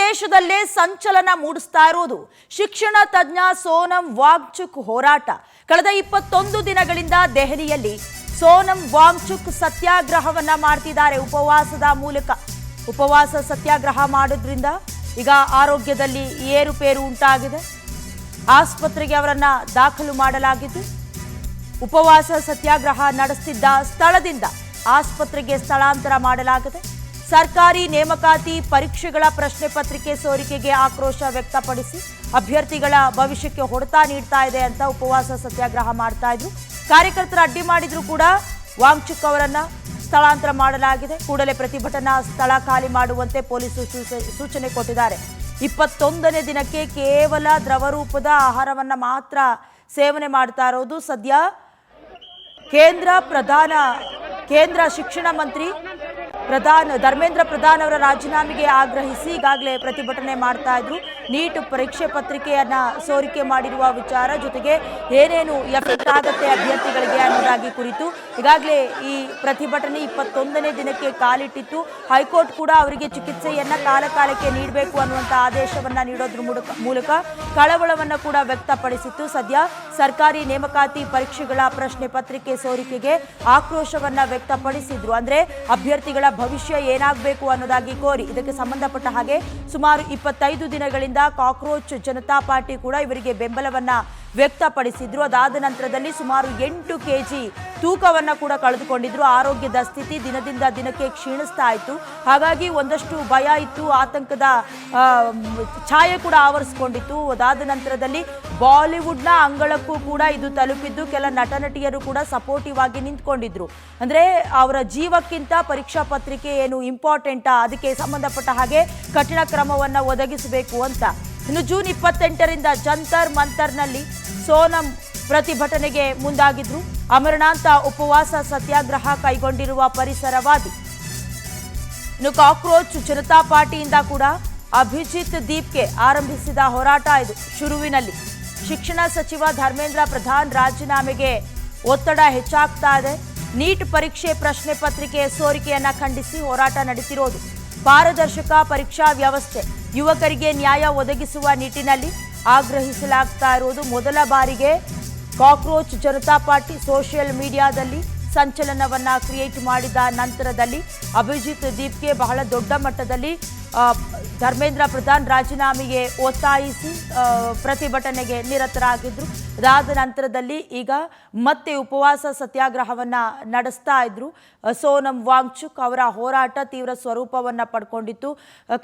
ದೇಶದಲ್ಲೇ ಸಂಚಲನ ಮೂಡಿಸ್ತಾ ಇರುವುದು ಶಿಕ್ಷಣ ತಜ್ಞ ಸೋನಂ ವಾಂಗ್ಚುಕ್ ಹೋರಾಟ. ಕಳೆದ 21 ದಿನಗಳಿಂದ ದೆಹಲಿಯಲ್ಲಿ ಸೋನಂ ವಾಂಗ್ಚುಕ್ ಸತ್ಯಾಗ್ರಹವನ್ನ ಮಾಡ್ತಿದ್ದಾರೆ ಉಪವಾಸದ ಮೂಲಕ. ಉಪವಾಸ ಸತ್ಯಾಗ್ರಹ ಮಾಡೋದ್ರಿಂದ ಈಗ ಆರೋಗ್ಯದಲ್ಲಿ ಏರುಪೇರು ಉಂಟಾಗಿದೆ. ಆಸ್ಪತ್ರೆಗೆ ಅವರನ್ನ ದಾಖಲು ಮಾಡಲಾಗಿದ್ದು, ಉಪವಾಸ ಸತ್ಯಾಗ್ರಹ ನಡೆಸುತ್ತಿದ್ದ ಸ್ಥಳದಿಂದ ಆಸ್ಪತ್ರೆಗೆ ಸ್ಥಳಾಂತರ ಮಾಡಲಾಗಿದೆ. ಸರ್ಕಾರಿ ನೇಮಕಾತಿ ಪರೀಕ್ಷೆಗಳ ಪ್ರಶ್ನೆ ಪತ್ರಿಕೆ ಸೋರಿಕೆಗೆ ಆಕ್ರೋಶ ವ್ಯಕ್ತಪಡಿಸಿ ಅಭ್ಯರ್ಥಿಗಳ ಭವಿಷ್ಯಕ್ಕೆ ಹೊಡೆತ ನೀಡ್ತಾ ಇದೆ ಅಂತ ಉಪವಾಸ ಸತ್ಯಾಗ್ರಹ ಮಾಡ್ತಾ ಇದ್ರು. ಕಾರ್ಯಕರ್ತರು ಅಡ್ಡಿ ಮಾಡಿದ್ರು ಕೂಡ ವಾಂಗ್ಚುಕ್ ಅವರನ್ನ ಸ್ಥಳಾಂತರ ಮಾಡಲಾಗಿದೆ. ಕೂಡಲೇ ಪ್ರತಿಭಟನಾ ಸ್ಥಳ ಖಾಲಿ ಮಾಡುವಂತೆ ಪೊಲೀಸರು ಸೂಚನೆ ಕೊಟ್ಟಿದ್ದಾರೆ. 21ನೇ ದಿನಕ್ಕೆ ಕೇವಲ ದ್ರವರೂಪದ ಆಹಾರವನ್ನ ಮಾತ್ರ ಸೇವನೆ ಮಾಡ್ತಾ ಇರೋದು. ಸದ್ಯ ಕೇಂದ್ರ ಶಿಕ್ಷಣ ಮಂತ್ರಿ ಧರ್ಮೇಂದ್ರ ಪ್ರಧಾನ್ ಅವರ ರಾಜೀನಾಮೆಗೆ ಆಗ್ರಹಿಸಿ ಈಗಾಗಲೇ ಪ್ರತಿಭಟನೆ ಮಾಡ್ತಾ ಇದ್ರು. ನೀಟ್ ಪರೀಕ್ಷೆ ಪತ್ರಿಕೆಯನ್ನ ಸೋರಿಕೆ ಮಾಡಿರುವ ವಿಚಾರ ಜೊತೆಗೆ ಏನೇನು ಎಫೆಕ್ಟ್ ಆಗುತ್ತೆ ಅಭ್ಯರ್ಥಿಗಳಿಗೆ ಅನ್ನೋದಾಗಿ ಕುರಿತು ಈಗಾಗಲೇ ಈ ಪ್ರತಿಭಟನೆ 21ನೇ ದಿನಕ್ಕೆ ಕಾಲಿಟ್ಟಿತ್ತು. ಹೈಕೋರ್ಟ್ ಕೂಡ ಅವರಿಗೆ ಚಿಕಿತ್ಸೆಯನ್ನ ಕಾಲಕಾಲಕ್ಕೆ ನೀಡಬೇಕು ಅನ್ನುವಂಥ ಆದೇಶವನ್ನ ನೀಡೋದ್ರ ಮೂಲಕ ಕಳವಳವನ್ನ ಕೂಡ ವ್ಯಕ್ತಪಡಿಸಿತ್ತು. ಸದ್ಯ ಸರ್ಕಾರಿ ನೇಮಕಾತಿ ಪರೀಕ್ಷೆಗಳ ಪ್ರಶ್ನೆ ಪತ್ರಿಕೆ ಸೋರಿಕೆಗೆ ಆಕ್ರೋಶವನ್ನ ವ್ಯಕ್ತಪಡಿಸಿದ್ರು. ಅಂದ್ರೆ ಅಭ್ಯರ್ಥಿಗಳ ಭವಿಷ್ಯ ಏನಾಗಬೇಕು ಅನ್ನೋದಾಗಿ ಕೋರಿ ಇದಕ್ಕೆ ಸಂಬಂಧಪಟ್ಟ ಹಾಗೆ ಸುಮಾರು 25 ದಿನಗಳಿಂದ ಕಾಕ್ರೋಚ್ ಜನತಾ ಪಾರ್ಟಿ ಕೂಡ ಇವರಿಗೆ ಬೆಂಬಲವನ್ನ ವ್ಯಕ್ತಪಡಿಸಿದ್ರು. ಅದಾದ ನಂತರದಲ್ಲಿ ಸುಮಾರು 8 ಕೆಜಿ ತೂಕವನ್ನ ಕೂಡ ಕಳೆದುಕೊಂಡಿದ್ರು. ಆರೋಗ್ಯದ ಸ್ಥಿತಿ ದಿನದಿಂದ ದಿನಕ್ಕೆ ಕ್ಷೀಣಿಸ್ತಾ ಇತ್ತು. ಹಾಗಾಗಿ ಒಂದಷ್ಟು ಭಯ ಇತ್ತು, ಆತಂಕದ ಛಾಯೆ ಕೂಡ ಆವರಿಸಿಕೊಂಡಿತ್ತು. ಅದಾದ ನಂತರದಲ್ಲಿ ಬಾಲಿವುಡ್ನ ಅಂಗಳಕ್ಕೂ ಕೂಡ ಇದು ತಲುಪಿದ್ದು ಕೆಲ ನಟ ನಟಿಯರು ಕೂಡ ಸಪೋರ್ಟಿವ್ ಆಗಿ ನಿಂತ್ಕೊಂಡಿದ್ರು. ಅಂದ್ರೆ ಅವರ ಜೀವಕ್ಕಿಂತ ಪರೀಕ್ಷಾ ಪತ್ರಿಕೆ ಏನು ಇಂಪಾರ್ಟೆಂಟಾ, ಅದಕ್ಕೆ ಸಂಬಂಧಪಟ್ಟ ಹಾಗೆ ಕಠಿಣ ಕ್ರಮವನ್ನ ಒದಗಿಸಬೇಕು ಅಂತ. ಇನ್ನು ಜೂನ್ 28ರಿಂದ ಜಂತರ್ ಮಂತರ್ನಲ್ಲಿ ಸೋನಂ ಪ್ರತಿಭಟನೆಗೆ ಮುಂದಾಗಿದ್ರು. ಅಮರನಾಥ ಉಪವಾಸ ಸತ್ಯಾಗ್ರಹ ಕೈಗೊಂಡಿರುವ ಪರಿಸರವಾದಿ. ಇನ್ನು ಕಾಕ್ರೋಚ್ ಜನತಾ ಪಾರ್ಟಿಯಿಂದ ಕೂಡ ಅಭಿಜಿತ್ ದೀಪ್ಗೆ ಆರಂಭಿಸಿದ ಹೋರಾಟ ಇದು. ಶುರುವಿನಲ್ಲಿ ಶಿಕ್ಷಣ ಸಚಿವ ಧರ್ಮೇಂದ್ರ ಪ್ರಧಾನ್ ರಾಜೀನಾಮೆಗೆ ಒತ್ತಡ ಹೆಚ್ಚಾಗ್ತಾ ಇದೆ. ನೀಟ್ ಪರೀಕ್ಷೆ ಪ್ರಶ್ನೆ ಪತ್ರಿಕೆ ಸೋರಿಕೆಯನ್ನ ಖಂಡಿಸಿ ಹೋರಾಟ ನಡೆಸಿರೋದು. ಪಾರದರ್ಶಕ ಪರೀಕ್ಷಾ ವ್ಯವಸ್ಥೆ, ಯುವಕರಿಗೆ ನ್ಯಾಯ ಒದಗಿಸುವ ನಿಟ್ಟಿನಲ್ಲಿ ಆಗ್ರಹಿಸಲಾಗ್ತಾ ಇರೋದು. ಮೊದಲ ಬಾರಿಗೆ ಕಾಕ್ರೋಚ್ ಜನತಾ ಪಾರ್ಟಿ ಸೋಷಿಯಲ್ ಮೀಡಿಯಾದಲ್ಲಿ ಸಂಚಲನವನ್ನ ಕ್ರಿಯೇಟ್ ಮಾಡಿದ ನಂತರದಲ್ಲಿ ಅಭಿಜಿತ್ ದೀಪ್ಗೆ ಬಹಳ ದೊಡ್ಡ ಮಟ್ಟದಲ್ಲಿ ಧರ್ಮೇಂದ್ರ ಪ್ರಧಾನ್ ರಾಜೀನಾಮೆಗೆ ಒತ್ತಾಯಿಸಿ ಪ್ರತಿಭಟನೆಗೆ ನಿರತರಾಗಿದ್ರು. ಅದಾದ ನಂತರದಲ್ಲಿ ಈಗ ಮತ್ತೆ ಉಪವಾಸ ಸತ್ಯಾಗ್ರಹವನ್ನ ನಡೆಸ್ತಾ ಇದ್ರು. ಸೋನಂ ವಾಂಗ್ಚುಕ್ ಅವರ ಹೋರಾಟ ತೀವ್ರ ಸ್ವರೂಪವನ್ನ ಪಡ್ಕೊಂಡಿತ್ತು.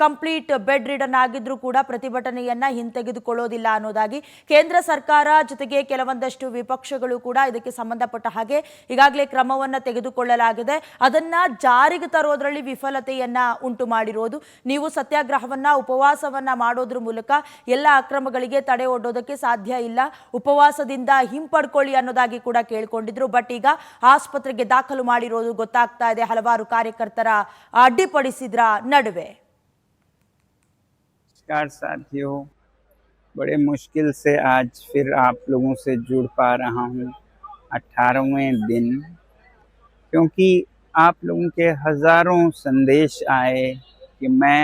ಕಂಪ್ಲೀಟ್ ಬೆಡ್ ರಿಡನ್ ಆಗಿದ್ರು ಕೂಡ ಪ್ರತಿಭಟನೆಯನ್ನ ಹಿಂತೆಗೆದುಕೊಳ್ಳೋದಿಲ್ಲ ಅನ್ನೋದಾಗಿ ಕೇಂದ್ರ ಸರ್ಕಾರ ಜೊತೆಗೆ ಕೆಲವೊಂದಷ್ಟು ವಿಪಕ್ಷಗಳು ಕೂಡ ಇದಕ್ಕೆ ಸಂಬಂಧಪಟ್ಟ ಹಾಗೆ ಈಗಾಗಲೇ ಕ್ರಮವನ್ನ ತೆಗೆದುಕೊಳ್ಳಲಾಗಿದೆ. ಅದನ್ನ ಜಾರಿಗೆ ತರೋದ್ರಲ್ಲಿ ವಿಫಲತೆಯನ್ನ ಉಂಟು ಮಾಡಿರೋದು. ನೀವು ಸತ್ಯಾಗ್ರಹವನ್ನ ಉಪವಾಸವನ್ನ ಮಾಡೋದ್ರ ಮೂಲಕ ಎಲ್ಲ ಅಕ್ರಮಗಳಿಗೆ ತಡೆ ಒಡ್ಡೋದಕ್ಕೆ ಸಾಧ್ಯ ಇಲ್ಲ, ಉಪವಾಸದಿಂದ ಹಿಂಪಡ್ಕೊಳ್ಳಿ ಅನ್ನೋದಾಗಿ ಕೂಡ ಕೇಳಿಕೊಂಡಿದ್ರು. ಬಟ್ ಈಗ ಆಸ್ಪತ್ರೆಗೆ ದಾಖಲು ಮಾಡಿರೋದು ಗೊತ್ತಾಗ್ತಾ ಇದೆ ಹಲವಾರು ಕಾರ್ಯಕರ್ತರ ಅಡ್ಡಿಪಡಿಸಿದ್ರ ನಡುವೆ. साथियों, बड़े मुश्किल से आज फिर आप लोगों से जुड़ पा रहा हूँ 18वें दिन, क्योंकि आप लोगों के हजारों संदेश आए कि मैं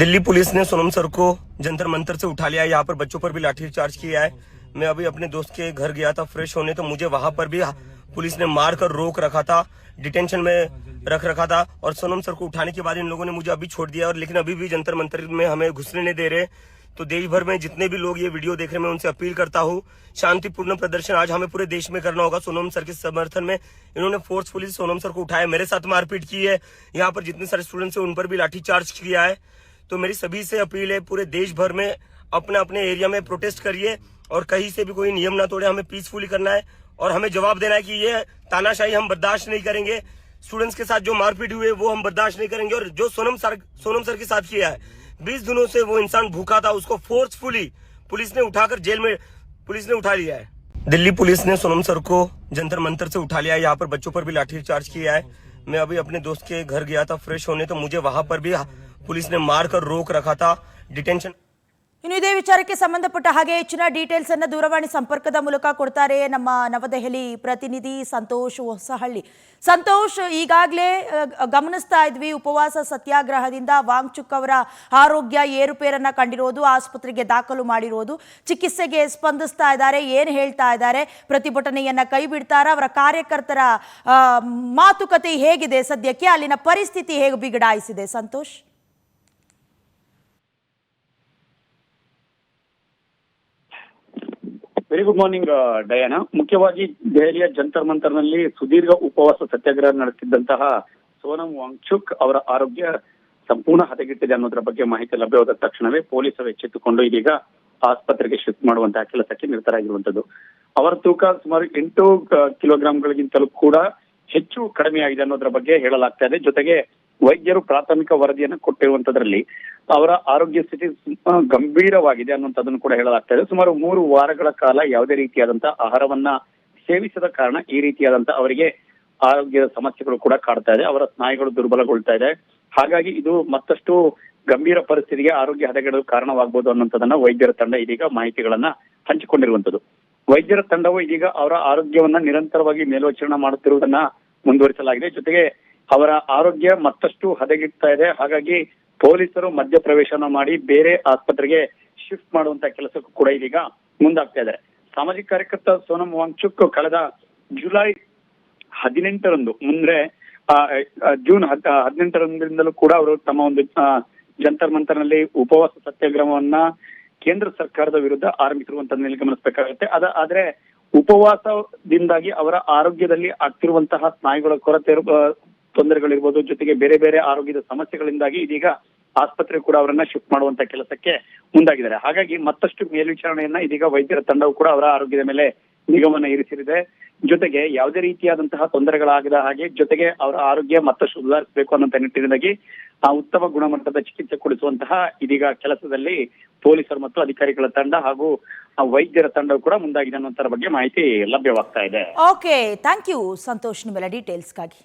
दिल्ली पुलिस ने सोनम सर को जंतर मंतर से उठा लिया। यहाँ पर बच्चों पर भी लाठीचार्ज किया है। मैं अभी अपने दोस्त के घर गया था फ्रेश होने, तो मुझे वहां पर भी पुलिस ने मार कर रोक रखा था, डिटेंशन में रख रखा था। और सोनम सर को उठाने के बाद इन लोगों ने मुझे अभी छोड़ दिया, और लेकिन अभी भी जंतर मंतर में हमें घुसने नहीं दे रहे। तो देश भर में जितने भी लोग ये वीडियो देख रहे हैं, मैं उनसे अपील करता हूँ, शांतिपूर्ण प्रदर्शन आज हमें पूरे देश में करना होगा। सोनम सर के समर्थन में इन्होंने फोर्सफुली सोनम सर को उठाया, मेरे साथ मारपीट की है, यहाँ पर जितने सारे स्टूडेंट्स हैं उन पर भी लाठीचार्ज किया है। तो मेरी सभी से अपील है, पूरे देश भर में अपने अपने एरिया में प्रोटेस्ट करिए, और कहीं से भी कोई नियम ना तोड़े, हमें पीसफुली करना है और हमें जवाब देना है कि ये तानाशाही हम बर्दाश्त नहीं करेंगे। स्टूडेंट्स के साथ जो मारपीट हुई है वो हम बर्दाश्त नहीं करेंगे। और जो सोनम सर के साथ किया है, 20 दिनों से वो इंसान भूखा था, उसको फोर्सफुली पुलिस ने उठाकर जेल में पुलिस ने उठा लिया है। दिल्ली पुलिस ने सोनम सर को जंतर मंतर से उठा लिया है। यहाँ पर बच्चों पर भी लाठीचार्ज किया है। मैं अभी अपने दोस्त के घर गया था फ्रेश होने, तो मुझे वहां पर भी पुलिस ने मार कर रोक रखा था, डिटेंशन ಇನ್ನು ಇದೇ ವಿಚಾರಕ್ಕೆ ಸಂಬಂಧಪಟ್ಟ ಹಾಗೆ ಹೆಚ್ಚಿನ ಡೀಟೇಲ್ಸ್ ಅನ್ನು ದೂರವಾಣಿ ಸಂಪರ್ಕದ ಮೂಲಕ ಕೊಡ್ತಾರೆ ನಮ್ಮ ನವದೆಹಲಿ ಪ್ರತಿನಿಧಿ ಸಂತೋಷ್ ಹೊಸಹಳ್ಳಿ. ಸಂತೋಷ್, ಈಗಾಗಲೇ ಗಮನಿಸ್ತಾ ಇದ್ವಿ ಉಪವಾಸ ಸತ್ಯಾಗ್ರಹದಿಂದ ವಾಂಗ್ಚುಕ್ ಅವರ ಆರೋಗ್ಯ ಏರುಪೇರನ್ನ ಕಂಡಿರೋದು, ಆಸ್ಪತ್ರೆಗೆ ದಾಖಲು ಮಾಡಿರೋದು, ಚಿಕಿತ್ಸೆಗೆ ಸ್ಪಂದಿಸ್ತಾ ಇದ್ದಾರೆ, ಏನು ಹೇಳ್ತಾ ಇದ್ದಾರೆ, ಪ್ರತಿಭಟನೆಯನ್ನ ಕೈ ಬಿಡ್ತಾರ, ಅವರ ಕಾರ್ಯಕರ್ತರ ಮಾತುಕತೆ ಹೇಗಿದೆ, ಸದ್ಯಕ್ಕೆ ಅಲ್ಲಿನ ಪರಿಸ್ಥಿತಿ ಹೇಗೆ ಬಿಗಡಾಯಿಸಿದೆ Santosh? Very good morning Diana. ಮುಖ್ಯವಾಗಿ ದೆಹಲಿಯ ಜಂತರ್ ಮಂತರ್ನಲ್ಲಿ ಸುದೀರ್ಘ ಉಪವಾಸ ಸತ್ಯಾಗ್ರಹ ನಡೆಸಿದ್ದಂತಹ ಸೋನಂ ವಾಂಗ್ಚುಕ್ ಅವರ ಆರೋಗ್ಯ ಸಂಪೂರ್ಣ ಹದಗೆಟ್ಟಿದೆ ಅನ್ನೋದರ ಬಗ್ಗೆ ಮಾಹಿತಿ ಲಭ್ಯವಾದ ತಕ್ಷಣವೇ ಪೊಲೀಸರು ಎಚ್ಚೆತ್ತುಕೊಂಡು ಇದೀಗ ಆಸ್ಪತ್ರೆಗೆ ಶಿಫ್ಟ್ ಮಾಡುವಂತಹ ಕೆಲಸಕ್ಕೆ ನಿರತರಾಗಿರುವಂತದ್ದು. ಅವರ ತೂಕ ಸುಮಾರು 8 ಕಿಲೋಗ್ರಾಂಗಳಿಗಿಂತಲೂ ಕೂಡ ಹೆಚ್ಚು ಕಡಿಮೆಯಾಗಿದೆ ಅನ್ನೋದರ ಬಗ್ಗೆ ಹೇಳಲಾಗ್ತಾ ಇದೆ. ಜೊತೆಗೆ ವೈದ್ಯರು ಪ್ರಾಥಮಿಕ ವರದಿಯನ್ನು ಕೊಟ್ಟಿರುವಂತದ್ರಲ್ಲಿ ಅವರ ಆರೋಗ್ಯ ಸ್ಥಿತಿ ಗಂಭೀರವಾಗಿದೆ ಅನ್ನುವಂಥದ್ದನ್ನು ಕೂಡ ಹೇಳಲಾಗ್ತಾ ಇದೆ. ಸುಮಾರು 3 ವಾರಗಳ ಕಾಲ ಯಾವುದೇ ರೀತಿಯಾದಂತಹ ಆಹಾರವನ್ನ ಸೇವಿಸದ ಕಾರಣ ಈ ರೀತಿಯಾದಂತಹ ಅವರಿಗೆ ಆರೋಗ್ಯದ ಸಮಸ್ಯೆಗಳು ಕೂಡ ಕಾಡ್ತಾ ಇದೆ. ಅವರ ಸ್ನಾಯುಗಳು ದುರ್ಬಲಗೊಳ್ತಾ ಇದೆ. ಹಾಗಾಗಿ ಇದು ಮತ್ತಷ್ಟು ಗಂಭೀರ ಪರಿಸ್ಥಿತಿಗೆ ಆರೋಗ್ಯ ಹದಗೆಡಲು ಕಾರಣವಾಗಬಹುದು ಅನ್ನುವಂಥದ್ದನ್ನ ವೈದ್ಯರ ತಂಡ ಇದೀಗ ಮಾಹಿತಿಗಳನ್ನ ಹಂಚಿಕೊಂಡಿರುವಂತದ್ದು. ವೈದ್ಯರ ತಂಡವು ಇದೀಗ ಅವರ ಆರೋಗ್ಯವನ್ನ ನಿರಂತರವಾಗಿ ಮೇಲ್ವಿಚಾರಣೆ ಮಾಡುತ್ತಿರುವುದನ್ನ ಮುಂದುವರಿಸಲಾಗಿದೆ. ಜೊತೆಗೆ ಅವರ ಆರೋಗ್ಯ ಮತ್ತಷ್ಟು ಹದಗೆಡ್ತಾ ಇದೆ. ಹಾಗಾಗಿ ಪೊಲೀಸರು ಮಧ್ಯಪ್ರವೇಶನ ಮಾಡಿ ಬೇರೆ ಆಸ್ಪತ್ರೆಗೆ ಶಿಫ್ಟ್ ಮಾಡುವಂತ ಕೆಲಸಕ್ಕೂ ಕೂಡ ಇದೀಗ ಮುಂದಾಗ್ತಾ ಇದ್ದಾರೆ. ಸಾಮಾಜಿಕ ಕಾರ್ಯಕರ್ತ ಸೋನಂ ವಾಂಗ್ಚುಕ್ ಕಳೆದ ಜುಲೈ 18ರಂದು ಮುಂದೆ ಜೂನ್ 18ರಿಂದಲೂ ಕೂಡ ಅವರು ತಮ್ಮ ಒಂದು ಜಂತರ್ ಮಂತರ್ನಲ್ಲಿ ಉಪವಾಸ ಸತ್ಯಾಗ್ರಹವನ್ನ ಕೇಂದ್ರ ಸರ್ಕಾರದ ವಿರುದ್ಧ ಆರಂಭಿಸಿರುವಂತದ್ದನ್ನು ಗಮನಿಸಬೇಕಾಗುತ್ತೆ. ಆದ್ರೆ ಉಪವಾಸದಿಂದಾಗಿ ಅವರ ಆರೋಗ್ಯದಲ್ಲಿ ಆಗ್ತಿರುವಂತಹ ಸ್ನಾಯುಗಳ ಕೊರತೆ ತೊಂದರೆಗಳಿರ್ಬೋದು, ಜೊತೆಗೆ ಬೇರೆ ಬೇರೆ ಆರೋಗ್ಯದ ಸಮಸ್ಯೆಗಳಿಂದಾಗಿ ಇದೀಗ ಆಸ್ಪತ್ರೆ ಕೂಡ ಅವರನ್ನ ಶಿಫ್ಟ್ ಮಾಡುವಂತ ಕೆಲಸಕ್ಕೆ ಮುಂದಾಗಿದ್ದಾರೆ. ಹಾಗಾಗಿ ಮತ್ತಷ್ಟು ಮೇಲ್ವಿಚಾರಣೆಯನ್ನ ಇದೀಗ ವೈದ್ಯರ ತಂಡವು ಕೂಡ ಅವರ ಆರೋಗ್ಯದ ಮೇಲೆ ನಿಗಮನ ಇರಿಸಿದೆ. ಜೊತೆಗೆ ಯಾವುದೇ ರೀತಿಯಾದಂತಹ ತೊಂದರೆಗಳಾಗದ ಹಾಗೆ, ಜೊತೆಗೆ ಅವರ ಆರೋಗ್ಯ ಮತ್ತಷ್ಟು ಸುಧಾರಿಸಬೇಕು ಅನ್ನೋ ನಿಟ್ಟಿನಲ್ಲಿ ಉತ್ತಮ ಗುಣಮಟ್ಟದ ಚಿಕಿತ್ಸೆ ಕೊಡಿಸುವಂತಹ ಇದೀಗ ಕೆಲಸದಲ್ಲಿ ಪೊಲೀಸರು ಮತ್ತು ಅಧಿಕಾರಿಗಳ ತಂಡ ಹಾಗೂ ವೈದ್ಯರ ತಂಡವು ಕೂಡ ಮುಂದಾಗಿದೆ ಅನ್ನೋಂತರ ಬಗ್ಗೆ ಮಾಹಿತಿ ಲಭ್ಯವಾಗ್ತಾ ಇದೆ. ಓಕೆ, ಥ್ಯಾಂಕ್ ಯು ಸಂತೋಷ್ ನಿಮ್ಮೆಲ್ಲ ಡೀಟೇಲ್ಸ್ಗಾಗಿ.